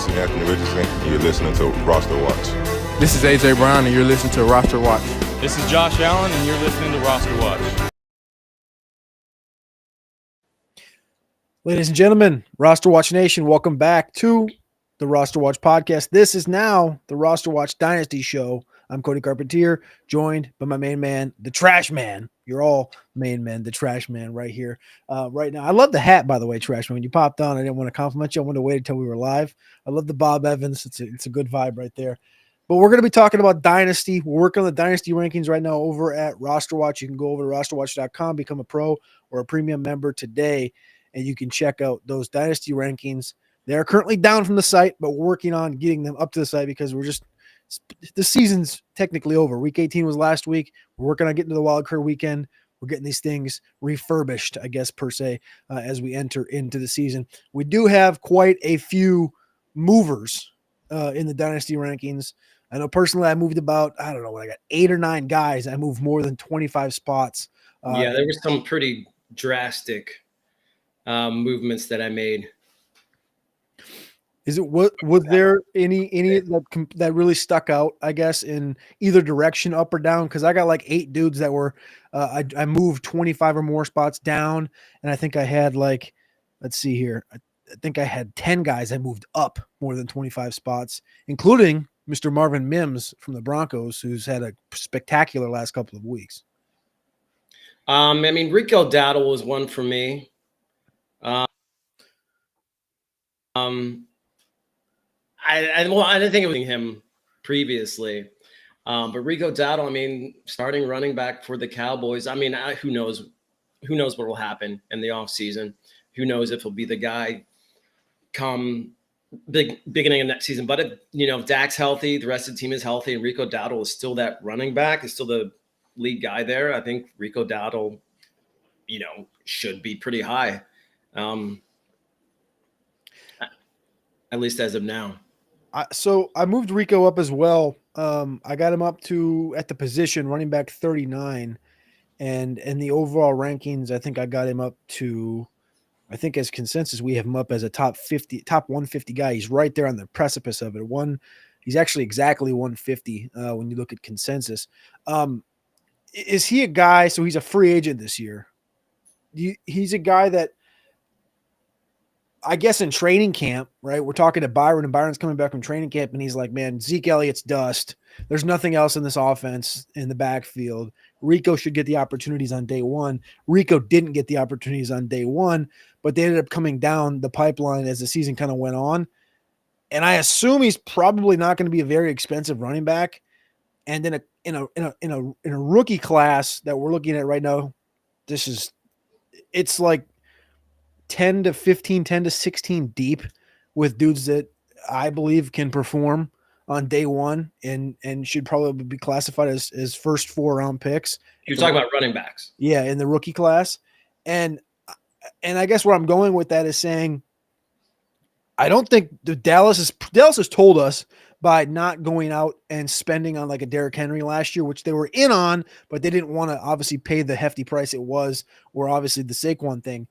This is Anthony Richardson, and you're listening to RosterWatch. This is AJ Brown, and you're listening to RosterWatch. This is Josh Allen, and you're listening to RosterWatch. Ladies and gentlemen, RosterWatch Nation, welcome back to the RosterWatch podcast. This is now the RosterWatch Dynasty show. I'm Cody Carpentier, joined by my main man, the Trash Man. You're all main men, the Trash Man right here, right now. I love the hat, by the way, Trash Man. When you popped on, I didn't want to compliment you. I wanted to wait until we were live. I love the Bob Evans. It's a good vibe right there. But we're going to be talking about Dynasty. We're working on the Dynasty rankings right now over at RosterWatch. You can go over to rosterwatch.com, become a pro or a premium member today, and you can check out those Dynasty rankings. They're currently down from the site, but we're working on getting them up to the site because the season's technically over. Week 18 was last week. We're working on getting to the wild card weekend. We're getting these things refurbished, I guess, per se, as we enter into the season. We do have quite a few movers in the Dynasty rankings. I know personally I moved about, I got 8 or 9 guys. I moved more than 25 spots. There were some pretty drastic movements that I made. Was there any that really stuck out, I guess, in either direction, up or down? Because I got like 8 dudes that were I moved 25 or more spots down, and I think I had let's see here, I think I had 10 guys I moved up more than 25 spots, including Mr. Marvin Mims from the Broncos, who's had a spectacular last couple of weeks. Rico Dowdle was one for me. I didn't think it was him previously, but Rico Dowdle, starting running back for the Cowboys. Who knows what will happen in the offseason? Who knows if he'll be the guy come the beginning of next season? But if Dak's healthy, the rest of the team is healthy, and Rico Dowdle is still that running back, is still the lead guy there. I think Rico Dowdle, should be pretty high, at least as of now. So I moved Rico up as well. I got him up to, at the position, running back 39. And in the overall rankings, I think I got him up to, I think as consensus, we have him up as a top 150 guy. He's right there on the precipice of it. He's actually exactly 150 when you look at consensus. Is he a guy, so he's a free agent this year. He's a guy that, I guess in training camp, right? We're talking to Byron, and Byron's coming back from training camp, and he's like, man, Zeke Elliott's dust. There's nothing else in this offense in the backfield. Rico should get the opportunities on day one. Rico didn't get the opportunities on day one, but they ended up coming down the pipeline as the season kind of went on. And I assume he's probably not going to be a very expensive running back. And then in a rookie class that we're looking at right now, it's like 10 to 16 deep with dudes that I believe can perform on day one and should probably be classified as first 4-round picks. You're talking about running backs. Yeah, in the rookie class. And I guess where I'm going with that is saying I don't think Dallas has told us by not going out and spending on like a Derrick Henry last year, which they were in on, but they didn't want to obviously pay the hefty price it was, or obviously the Saquon thing.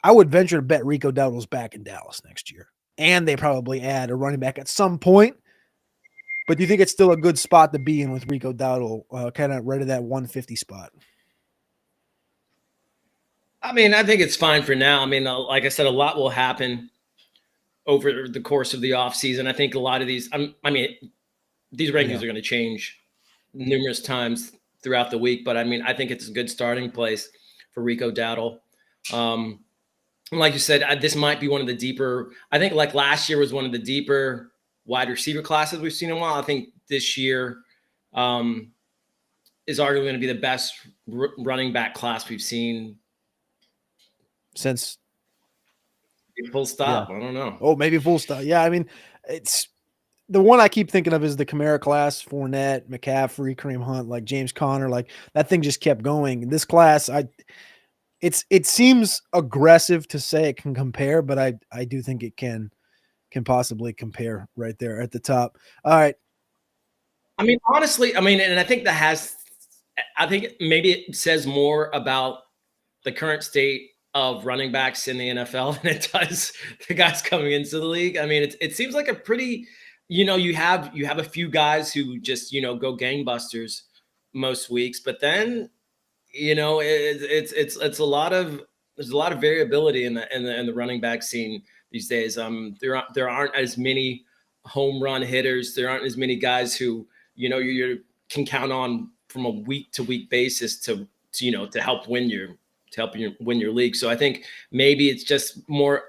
I would venture to bet Rico Dowdle's back in Dallas next year. And they probably add a running back at some point. But do you think it's still a good spot to be in with Rico Dowdle, kind of right at that 150 spot? I think it's fine for now. Like I said, a lot will happen over the course of the offseason. I think a lot of these, these rankings are going to change numerous times throughout the week. But I think it's a good starting place for Rico Dowdle. Like you said, this might be one of the deeper, I think like last year was one of the deeper wide receiver classes we've seen in a while. I think this year is arguably going to be the best running back class we've seen since full stop. Yeah. I don't know. Oh, maybe full stop. Yeah. It's the one I keep thinking of is the Kamara class, Fournette, McCaffrey, Kareem Hunt, like James Conner, like that thing just kept going. This class, it seems aggressive to say it can compare, but I do think it can possibly compare right there at the top. All right. Honestly, and I think maybe it says more about the current state of running backs in the NFL than it does the guys coming into the league. I mean, it seems like a pretty, you have a few guys who just, go gangbusters most weeks, but then, it's a lot of, there's a lot of variability in the running back scene these days. There aren't as many home run hitters. There aren't as many guys who, you can count on from a week to week basis to help win your league. So I think maybe it's just more,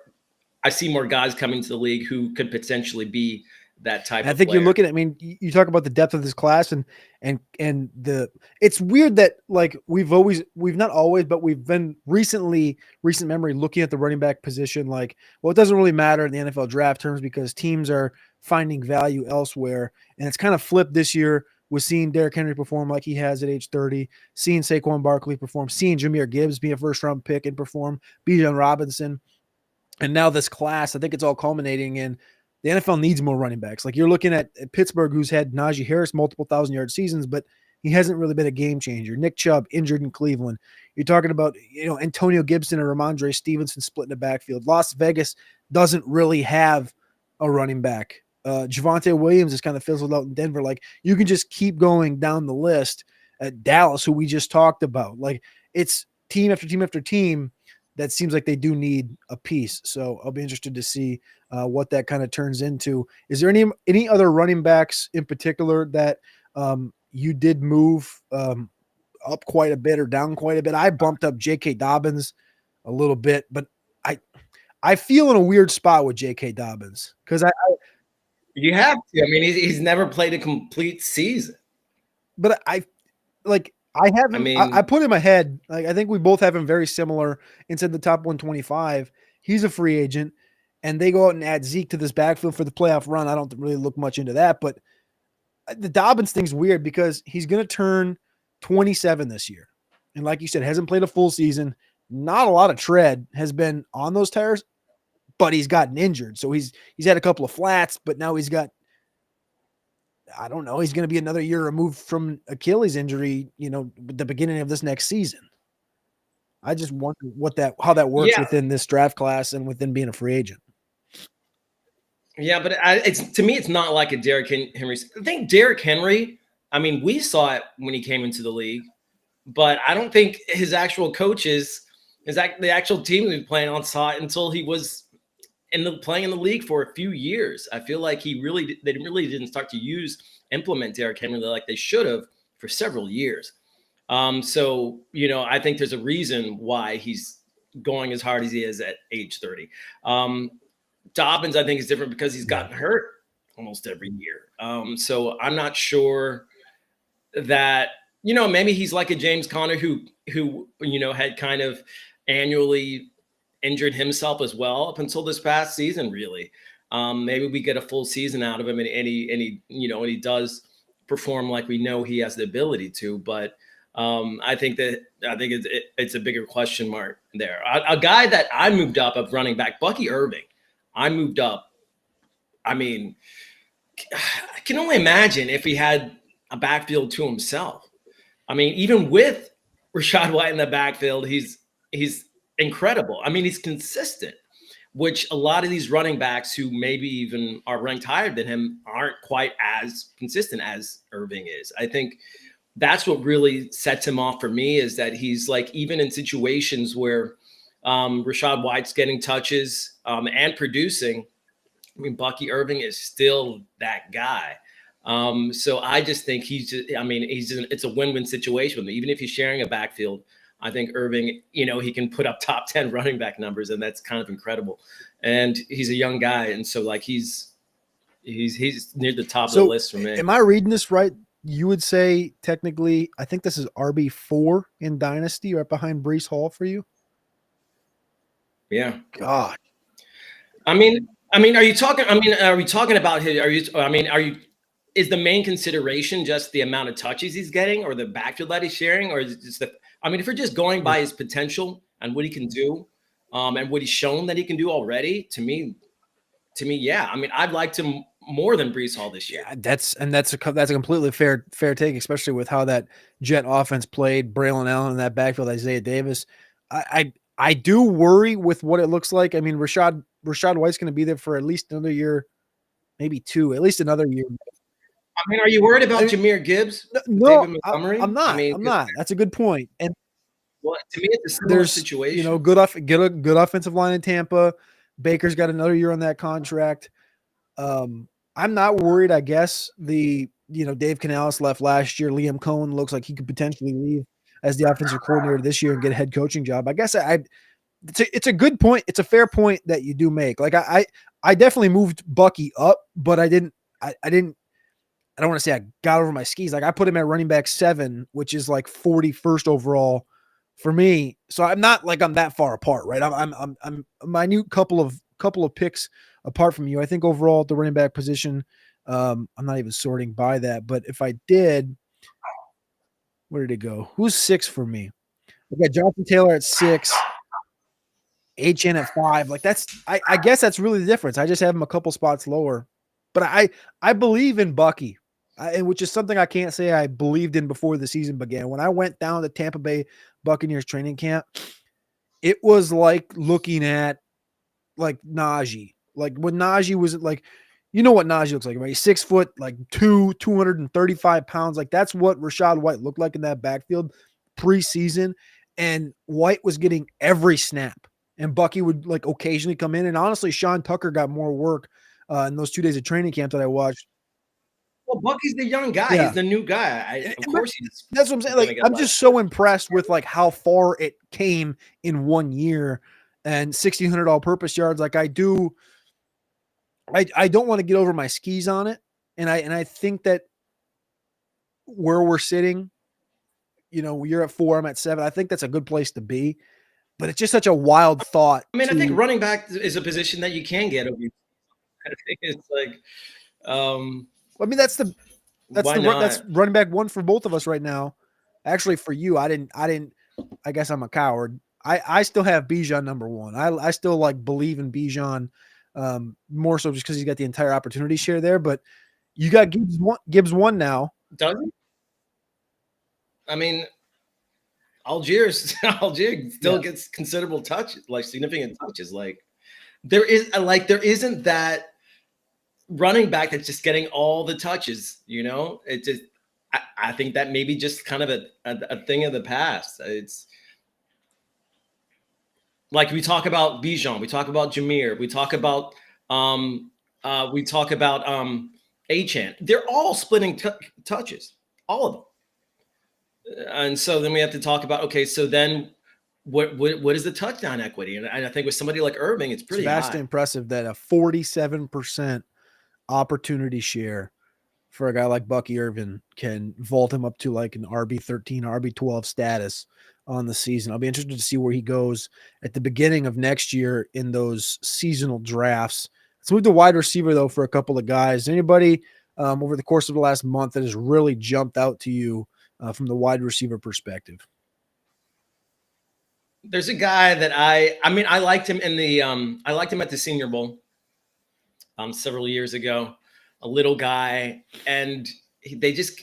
I see more guys coming to the league who could potentially be that type of player. You're looking at, you talk about the depth of this class and it's weird that like we've not always, but we've been recent memory looking at the running back position. Like, well, it doesn't really matter in the NFL draft terms because teams are finding value elsewhere. And it's kind of flipped this year with seeing Derrick Henry perform like he has at age 30, seeing Saquon Barkley perform, seeing Jahmyr Gibbs be a first round pick and perform, Bijan Robinson. And now this class, I think it's all culminating in the NFL needs more running backs. Like you're looking at Pittsburgh, who's had Najee Harris multiple 1,000-yard seasons, but he hasn't really been a game changer. Nick Chubb injured in Cleveland. You're talking about, Antonio Gibson and Ramondre Stevenson splitting the backfield. Las Vegas doesn't really have a running back. Javonte Williams is kind of fizzled out in Denver. Like you can just keep going down the list at Dallas, who we just talked about. Like it's team after team after team that seems like they do need a piece. So I'll be interested to see what that kind of turns into. Is there any other running backs in particular that you did move up quite a bit or down quite a bit? I bumped up J.K. Dobbins a little bit, but I feel in a weird spot with J.K. Dobbins because you have to. I mean, he's never played a complete season. But I have him, I put in my head, like I think we both have him very similar inside the top 125. He's a free agent, and they go out and add Zeke to this backfield for the playoff run. I don't really look much into that, but the Dobbins thing's weird because he's going to turn 27 this year. And like you said, hasn't played a full season. Not a lot of tread has been on those tires, but he's gotten injured. So he's had a couple of flats, but now he's got, I don't know, he's going to be another year removed from Achilles injury, the beginning of this next season. I just wonder how that works within this draft class and within being a free agent. Yeah, but to me, it's not like a Derrick Henry. I think Derrick Henry, we saw it when he came into the league, but I don't think his actual coaches, the actual team he was playing on saw it until he was playing in the league for a few years. I feel like they really didn't start to implement Derrick Henry like they should have for several years. So, I think there's a reason why he's going as hard as he is at age 30. Dobbins, I think, is different because he's gotten hurt almost every year. So I'm not sure that, maybe he's like a James Conner who had kind of annually injured himself as well up until this past season, really. Maybe we get a full season out of him and he does perform like we know he has the ability to, but I think it's a bigger question mark there. A guy that I moved up of running back, Bucky Irving, I moved up. I can only imagine if he had a backfield to himself. Even with Rachaad White in the backfield, he's incredible. He's consistent, which a lot of these running backs who maybe even are ranked higher than him aren't quite as consistent as Irving is. I think that's what really sets him off for me, is that he's like, even in situations where Rachaad White's getting touches and producing, Bucky Irving is still that guy. So I just think it's a win-win situation with him. Even if he's sharing a backfield, I think Irving, he can put up top 10 running back numbers, and that's kind of incredible. And he's a young guy, and so like he's near the top of the list for me. Am I reading this right? You would say technically, I think this is RB4 in Dynasty, right behind Breece Hall for you. Yeah. God. Are you talking? Are we talking about his? Is the main consideration just the amount of touches he's getting, or the backfield that he's sharing, or is it just if we're just going by his potential and what he can do, and what he's shown that he can do already, to me, yeah. I'd like him more than Breece Hall this year. Yeah, that's a completely fair take, especially with how that Jet offense played. Braylon Allen in that backfield, Isaiah Davis. I do worry with what it looks like. I mean, Rashad White's going to be there for at least another year, maybe two, at least another year. I mean, are you worried about Jahmyr Gibbs? No, David Montgomery? I'm not. I mean, I'm not. That's a good point. And well, to me, it's a similar situation. You know, good offensive line in Tampa. Baker's got another year on that contract. I'm not worried. I guess Dave Canales left last year. Liam Cohen looks like he could potentially leave as the offensive coordinator this year and get a head coaching job. I guess it's a good point. It's a fair point that you do make. Like I definitely moved Bucky up, but I don't want to say I got over my skis. Like I put him at running back 7, which is like 41st overall for me. So I'm not like I'm that far apart, right? I'm a minute couple of picks apart from you. I think overall at the running back position, I'm not even sorting by that. But if I did, where did it go? Who's 6 for me? I got Jonathan Taylor at 6, HN at 5. Like I guess that's really the difference. I just have him a couple spots lower. But I believe in Bucky, which is something I can't say I believed in before the season began. When I went down to Tampa Bay Buccaneers training camp, it was like looking at like Najee. Like when Najee was like, you know what Najee looks like, right? He's 6 foot, like 235 pounds. Like that's what Rachaad White looked like in that backfield preseason. And White was getting every snap. And Bucky would like occasionally come in. And honestly, Sean Tucker got more work in those 2 days of training camp that I watched. Well, Bucky's the young guy. Yeah. He's the new guy. Of course he's. That's what I'm saying. Like I'm just so impressed with like how far it came in 1 year and 1,600 all-purpose yards. Like I don't want to get over my skis on it. And I think that where we're sitting, you're at 4, I'm at 7. I think that's a good place to be. But it's just such a wild thought. I mean, I think running back is a position that you can get over. I think it's like, I mean, that's running back 1 for both of us right now. Actually, for you, I guess I'm a coward. I still have Bijan number 1. I still like believe in Bijan more so just because he's got the entire opportunity share there. But you got Gibbs 1 now. Does he? I mean, Algier still gets considerable touches, like significant touches. Like there isn't that running back that's just getting all the touches. It just I think that maybe just kind of a thing of the past. It's like we talk about Bijan, we talk about Jahmyr, we talk about Achane. They're all splitting touches, all of them. And so then we have to talk about, okay, so then what is the touchdown equity? And I think with somebody like Irving, it's pretty vastly impressive that a 47% opportunity share for a guy like Bucky Irving can vault him up to like an RB13, RB12 status on the season. I'll be interested to see where he goes at the beginning of next year in those seasonal drafts. Let's move to wide receiver, though, for a couple of guys. Anybody over the course of the last month that has really jumped out to you from the wide receiver perspective? There's a guy that I liked him I liked him at the Senior Bowl several years ago, a little guy, and they just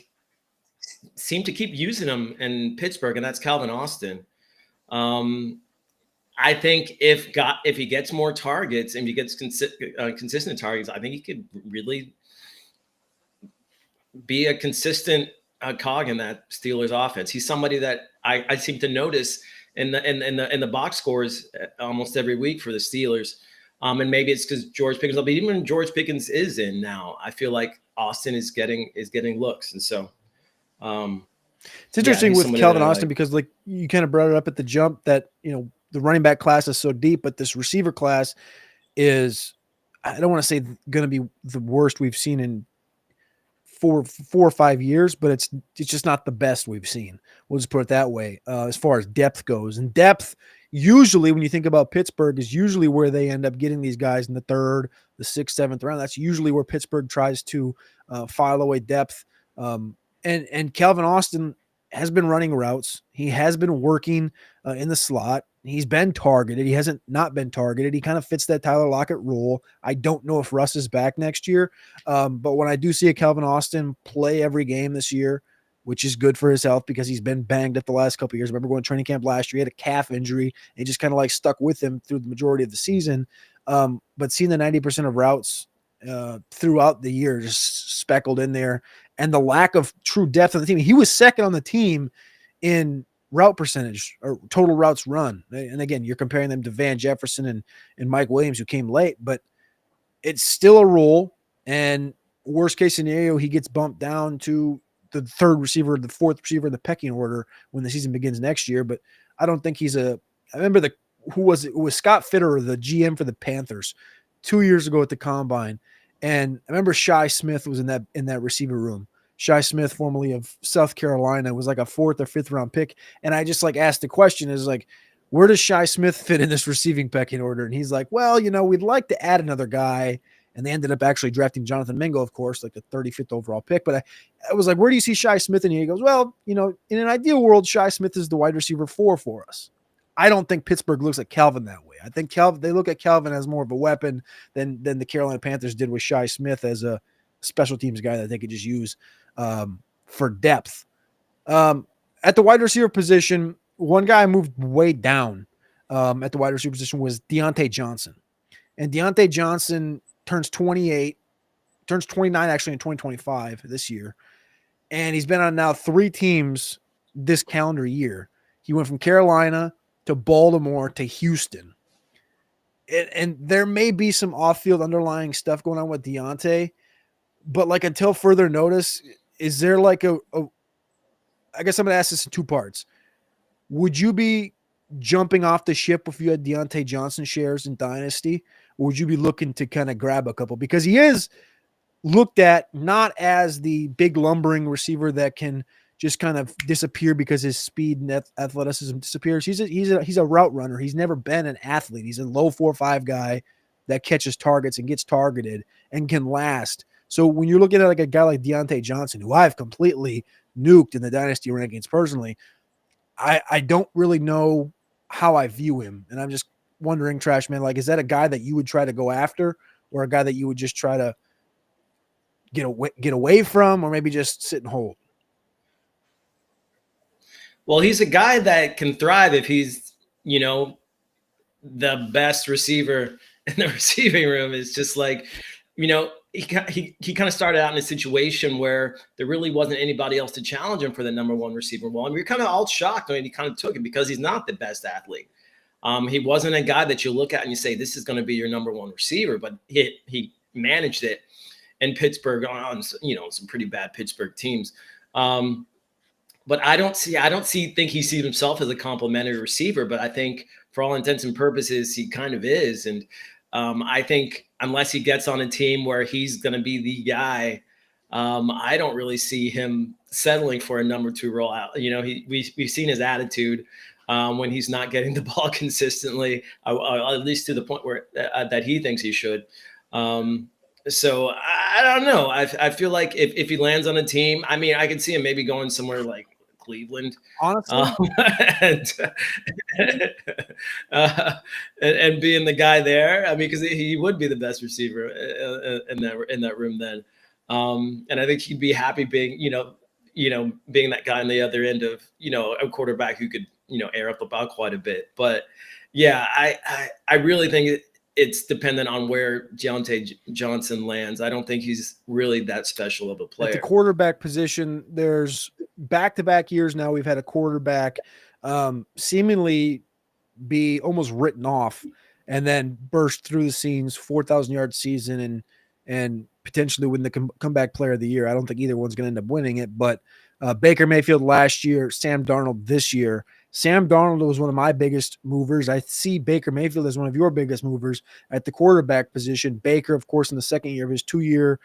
seem to keep using him in Pittsburgh, and that's Calvin Austin. I think if he gets more targets and he gets consistent targets, I think he could really be a consistent cog in that Steelers offense. He's somebody that I seem to notice in the box scores almost every week for the Steelers. And maybe it's because George Pickens, but even when George Pickens is in now, I feel like Austin is getting looks. And so it's interesting with Calvin Austin because like you kind of brought it up at the jump that, the running back class is so deep, but this receiver class is, I don't want to say going to be the worst we've seen in four or 5 years, but it's just not the best we've seen. We'll just put it that way. As far as depth goes, and depth usually when you think about Pittsburgh is usually where they end up getting these guys in the 3rd, the 6th, 7th round. That's usually where Pittsburgh tries to file away depth. And Calvin Austin has been running routes. He has been working in the slot. He's been targeted. He hasn't not been targeted. He kind of fits that Tyler Lockett role. I don't know if Russ is back next year. But when I do see a Calvin Austin play every game this year, which is good for his health because he's been banged up the last couple of years. I remember going to training camp last year, he had a calf injury, and it just kind of like stuck with him through the majority of the season. But seeing the 90% of routes throughout the year just speckled in there, and the lack of true depth on the team. He was second on the team in route percentage or total routes run. And again, you're comparing them to Van Jefferson and Mike Williams, who came late, but it's still a role. And worst case scenario, he gets bumped down to the third receiver, the fourth receiver in the pecking order when the season begins next year. But I don't think he's I remember who was it? It was Scott Fitterer, the GM for the Panthers 2 years ago at the combine. And I remember Shi Smith was in that receiver room. Shi Smith, formerly of South Carolina, was like a 4th or 5th round pick. And I just like asked the question is like, where does Shi Smith fit in this receiving pecking order? And he's like, well, we'd like to add another guy. And they ended up actually drafting Jonathan Mingo, of course, like the 35th overall pick. But I was like, where do you see Shi Smith? And he goes, well, in an ideal world, Shi Smith is the wide receiver 4 for us. I don't think Pittsburgh looks at Calvin that way. I think they look at Calvin as more of a weapon than the Carolina Panthers did with Shi Smith as a special teams guy that they could just use for depth. At the wide receiver position, one guy moved way down at the wide receiver position was Deontay Johnson. And Deontay Johnson turns 29 actually in 2025 this year. And he's been on now 3 teams this calendar year. He went from Carolina to Baltimore to Houston. And there may be some off-field underlying stuff going on with Deontay, but like until further notice, is there like I guess I'm going to ask this in 2 parts. Would you be jumping off the ship if you had Deontay Johnson shares in Dynasty? Or would you be looking to kind of grab a couple? Because he is looked at not as the big lumbering receiver that can just kind of disappear because his speed and athleticism disappears. He's a route runner. He's never been an athlete. He's a low 4.5 guy that catches targets and gets targeted and can last. So when you're looking at like a guy like Deontay Johnson, who I've completely nuked in the Dynasty rankings personally, I don't really know how I view him. And I'm just wondering, Trash Man, like, is that a guy that you would try to go after, or a guy that you would just try to get away from, or maybe just sit and hold? Well, he's a guy that can thrive if he's, the best receiver in the receiving room. It's just like, he kind of started out in a situation where there really wasn't anybody else to challenge him for the number 1 receiver. Well, we were kind of all shocked when he kind of took it because he's not the best athlete. He wasn't a guy that you look at and you say, this is going to be your number 1 receiver, but he managed it in Pittsburgh on, some pretty bad Pittsburgh teams. But I don't think he sees himself as a complimentary receiver, but I think for all intents and purposes, he kind of is. And I think unless he gets on a team where he's going to be the guy, I don't really see him settling for a number 2 role out. We've seen his attitude when he's not getting the ball consistently, at least to the point where that he thinks he should. So I don't know. I feel like if he lands on a team, I mean, I could see him maybe going somewhere like Cleveland, honestly, and being the guy there. I mean, because he would be the best receiver in that room then, and I think he'd be happy being being that guy on the other end of a quarterback who could air up the ball quite a bit. But yeah, I really think it's dependent on where Deontay Johnson lands. I don't think he's really that special of a player. At the quarterback position, there's back-to-back years now we've had a quarterback seemingly be almost written off and then burst through the scenes, 4,000-yard season and potentially win the comeback player of the year. I don't think either one's going to end up winning it, but Baker Mayfield last year, Sam Darnold this year. Sam Darnold was one of my biggest movers. I see Baker Mayfield as one of your biggest movers at the quarterback position. Baker, of course, in the second year of his 2-year,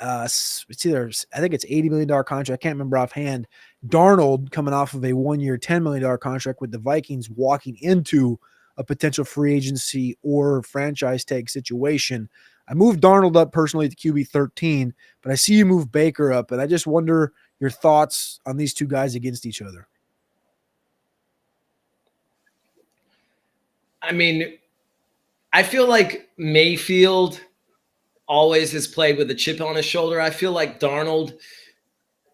I think it's $80 million contract. I can't remember offhand. Darnold coming off of a 1-year, $10 million contract with the Vikings, walking into a potential free agency or franchise tag situation. I moved Darnold up personally to QB 13, but I see you move Baker up, and I just wonder your thoughts on these two guys against each other. I mean, I feel like Mayfield always has played with a chip on his shoulder. I feel like Darnold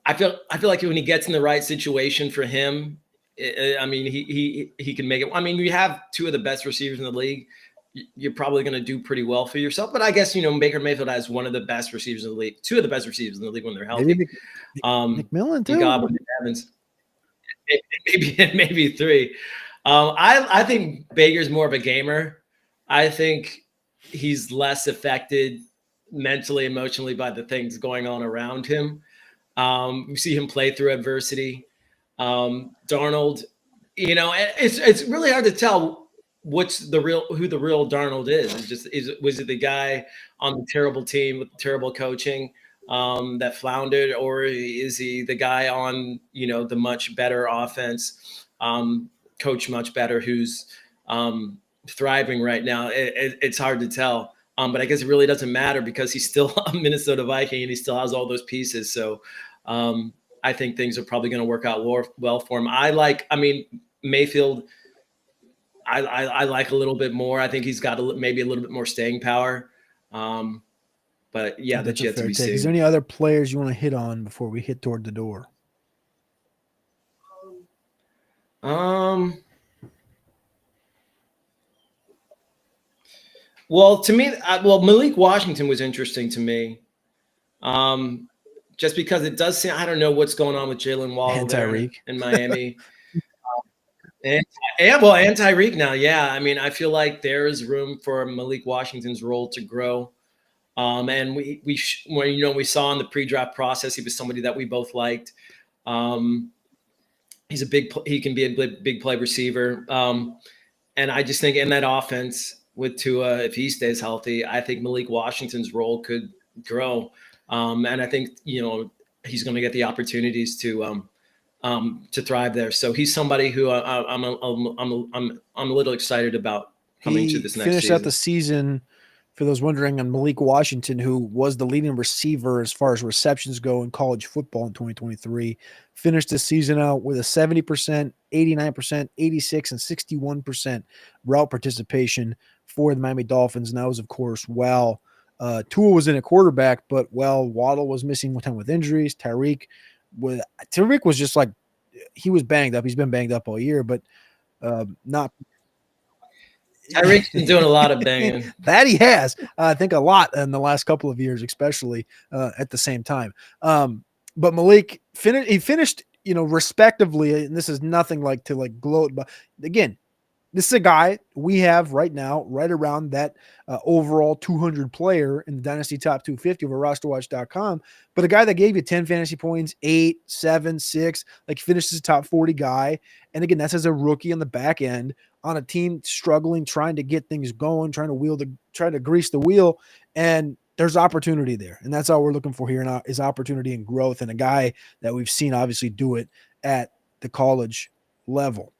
I feel like when he gets in the right situation for him, I mean, he can make it. I mean, you have two of the best receivers in the league. You're probably going to do pretty well for yourself. But I guess, Baker Mayfield has one of the best receivers in the league, two of the best receivers in the league when they're healthy. Maybe McMillan too. Godwin and Evans. Maybe three. I think Baker's more of a gamer. I think he's less affected mentally, emotionally by the things going on around him. We see him play through adversity. Darnold, it's really hard to tell who the real Darnold is. Was it the guy on the terrible team with terrible coaching that floundered, or is he the guy on the much better offense, coach much better, who's thriving right now? It's hard to tell. But I guess it really doesn't matter because he's still a Minnesota Viking and he still has all those pieces. So I think things are probably going to work out well for him. Mayfield, I like a little bit more. I think he's got maybe a little bit more staying power. But yeah, that's yet to be seen. Is there any other players you want to hit on before we hit toward the door? Well, to me, Malik Washington was interesting to me. Just because it does seem, I don't know what's going on with Jalen Waddle and Tyreek in Miami. and Tyreek now. Yeah. I mean, I feel like there is room for Malik Washington's role to grow. And we saw in the pre-draft process, he was somebody that we both liked. He can be a big play receiver. And I just think in that offense with Tua, if he stays healthy, I think Malik Washington's role could grow. And I think, he's going to get the opportunities to thrive there. So he's somebody who I'm a little excited about coming to this next season. Finished out the season, for those wondering, on Malik Washington, who was the leading receiver as far as receptions go in college football in 2023, finished the season out with a 70%, 89%, 86%, and 61% route participation for the Miami Dolphins. And that was, of course, Tua was in a quarterback, but Waddle was missing one time with injuries. Tyreek was just like, he was banged up. He's been banged up all year, but not. Tyreek's been doing a lot of banging. That he has, I think, a lot in the last couple of years, especially at the same time. But Malik finished, respectively, and this is nothing like to gloat, but again, this is a guy we have right now, right around that overall 200 player in the Dynasty Top 250 over RosterWatch.com, but a guy that gave you 10 fantasy points, 8, 7, 6, finished as a top 40 guy. And again, that's as a rookie on the back end on a team struggling, trying to get things going, trying to grease the wheel. And there's opportunity there. And that's all we're looking for here now, is opportunity and growth, and a guy that we've seen obviously do it at the college level.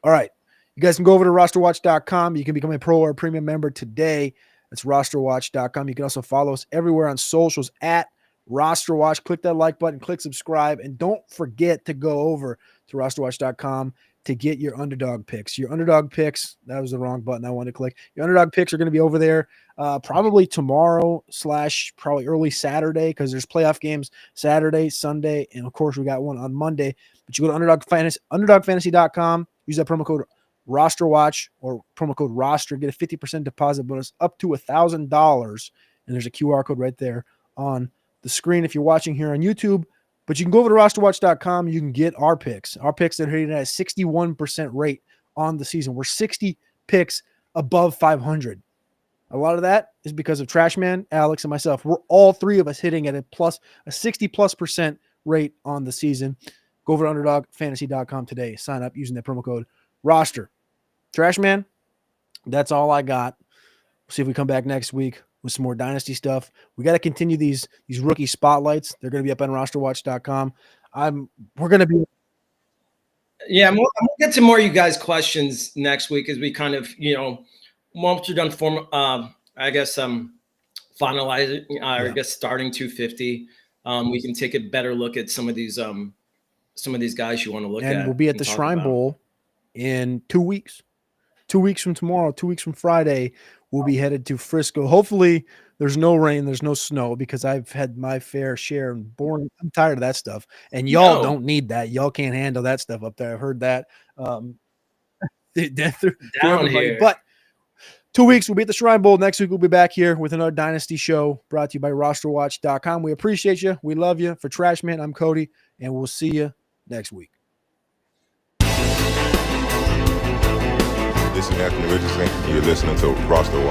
All right. You guys can go over to RosterWatch.com. You can become a pro or a premium member today. That's RosterWatch.com. You can also follow us everywhere on socials at RosterWatch. Click that like button, click subscribe, and don't forget to go over to RosterWatch.com to get your underdog picks. Your underdog picks, that was the wrong button I wanted to click. Your underdog picks are going to be over there probably tomorrow / probably early Saturday, because there's playoff games Saturday, Sunday, and of course we got one on Monday. But you go to UnderdogFantasy.com, use that promo code RosterWatch or promo code ROSTER, get a 50% deposit bonus up to $1,000. And there's a QR code right there on the screen if you're watching here on YouTube. But you can go over to RosterWatch.com. You can get our picks. Our picks that are hitting at a 61% rate on the season. We're 60 picks above 500. A lot of that is because of Trashman, Alex, and myself. We're all three of us hitting at a 60+% rate on the season. Go over to UnderdogFantasy.com today. Sign up using that promo code ROSTER. Trashman, that's all I got. We'll see if we come back next week with some more Dynasty stuff. We got to continue these rookie spotlights. They're going to be up on RosterWatch.com. We're going to be. Yeah, we'll get to more of you guys' questions next week as we kind of, once we're done finalize it, I guess starting 250, we can take a better look at some of these guys you want to look at. And we'll be at the Shrine Bowl in 2 weeks. 2 weeks from tomorrow, 2 weeks from Friday, we'll be headed to Frisco. Hopefully There's no rain, there's no snow because I've had my fair share and boring. I'm tired of that stuff. And y'all don't need that. Y'all can't handle that stuff up there. I've heard that. Through here. But 2 weeks, we'll be at the Shrine Bowl. Next week, we'll be back here with another Dynasty show brought to you by RosterWatch.com. We appreciate you. We love you. For Trashman, I'm Cody, and we'll see you next week. This is Anthony Richardson, and you're listening to Roster Watch.